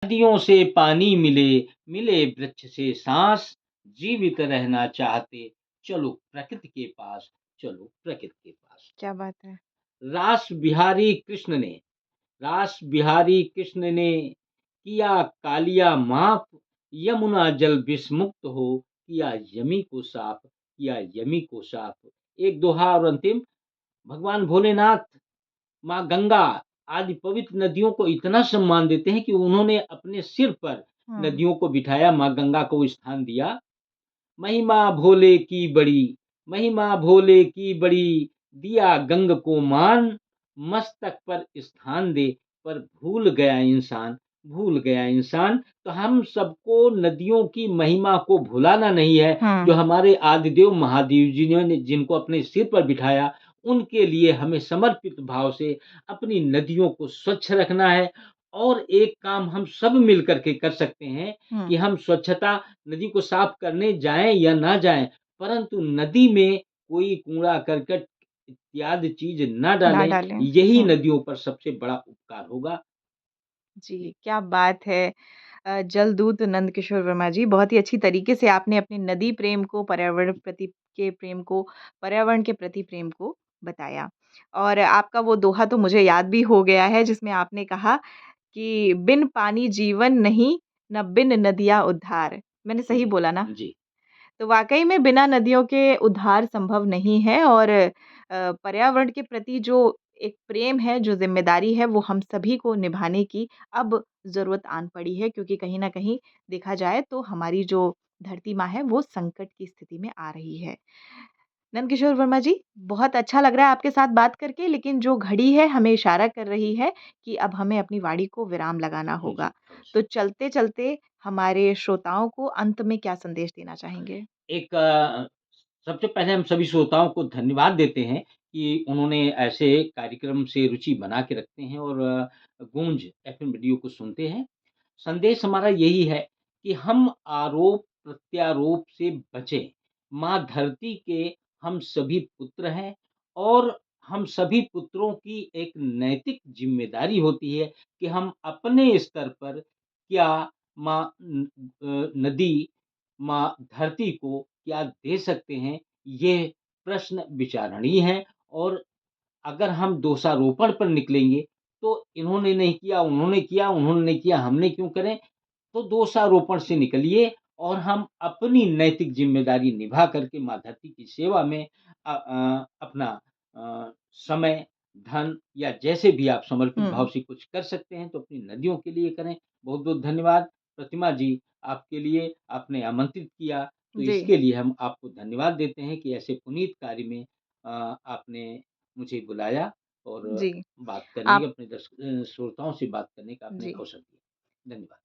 नदियों से पानी मिले, मिले वृक्ष से साँस, जीवित रहना चाहते, चलो प्रकृति के पास, चलो प्रकृति के पास। क्या बात है! रास बिहारी कृष्ण ने रास बिहारी कृष्ण ने किया कालिया माफ, यमुना जल विषमुक्त हो, किया यमी को साफ, किया यमी को साफ। एक दोहा और अंतिम, भगवान भोलेनाथ, माँ गंगा आदि पवित्र नदियों को इतना सम्मान देते हैं कि उन्होंने अपने सिर पर हुँ, नदियों को बिठाया, माँ गंगा को वो स्थान दिया। महिमा भोले की बड़ी, महिमा भोले की बड़ी, दिया गंग को मान, मस्तक पर स्थान दे, पर भूल गया इंसान, भूल गया इंसान। तो हम सबको नदियों की महिमा को भुलाना नहीं है, जो हुँ, हमारे आदिदेव महादेव जी ने जिनको अपने सिर पर बिठाया, उनके लिए हमें समर्पित भाव से अपनी नदियों को स्वच्छ रखना है। और एक काम हम सब मिल कर के कर सकते हैं हुँ, कि हम स्वच्छता नदी को साफ करने जाएँ या ना जाएँ, परंतु नदी में कोई कूड़ा-करकट इत्यादि चीज़ ना ना डालें, डालें। यही हुँ, नदियों पर सबसे बड़ा उपकार होगा। जी, क्या बात है! जलदूत नंदकिशोर वर्मा जी, बहुत ही अच्छी तरीके से आपने अपने नदी प्रेम को, पर्यावरण के प्रति प्रेम को बताया। और आपका वो दोहा तो मुझे याद भी हो गया है जिसमें आपने कहा कि बिन पानी जीवन नहीं, न बिन नदियाँ उद्धार। मैंने सही जी, बोला ना? जी, तो वाक़ई में बिना नदियों के उद्धार संभव नहीं है और पर्यावरण के प्रति जो एक प्रेम है, जो ज़िम्मेदारी है, वो हम सभी को निभाने की अब ज़रूरत आन पड़ी है क्योंकि कहीं न कहीं देखा जाए तो हमारी जो धरती माँ है, वो संकट की स्थिति में आ रही है। नंदकिशोर वर्मा जी, बहुत अच्छा लग रहा है आपके साथ बात करके, लेकिन जो घड़ी है हमें इशारा कर रही है कि अब हमें अपनी वाणी को विराम लगाना होगा। जी, तो अवश्य। चलते-चलते हमारे श्रोताओं को अंत में क्या संदेश देना चाहेंगे? एक सबसे पहले हम सभी श्रोताओं को धन्यवाद देते हैं कि उन्होंने ऐसे कार्यक्रम से रुचि बना के रखते हैं और गूंज एफएम रेडियो को सुनते हैं। संदेश हमारा यही है कि हम आरोप-प्रत्यारोप से बचें। माँ धरती के हम सभी पुत्र हैं और हम सभी पुत्रों की एक नैतिक ज़िम्मेदारी होती है कि हम अपने स्तर पर क्या माँ नदी, माँ धरती को क्या दे सकते हैं, ये प्रश्न विचारणीय है। और अगर हम दोषारोपण पर निकलेंगे, तो इन्होंने नहीं किया, उन्होंने किया, उन्होंने नहीं किया, हमने क्यों करें? तो दोषारोपण से निकलिए और हम अपनी नैतिक ज़िम्मेदारी निभा करके माँ धरती की सेवा में अपना समय, धन या जैसे भी आप समर्पित भाव हुँ। से कुछ कर सकते हैं, तो अपनी नदियों के लिए करें। बहुत-बहुत धन्यवाद। प्रतिमा जी, आपके लिए आपने आमंत्रित किया, तो जी, इसके लिए हम आपको धन्यवाद देते हैं कि ऐसे पुनीत कार्य में आपने मुझे बुलाया और जी। बात करने आप का अपने श्रोताओं से बात करने का आपने जी। अवसर दिया। धन्यवाद।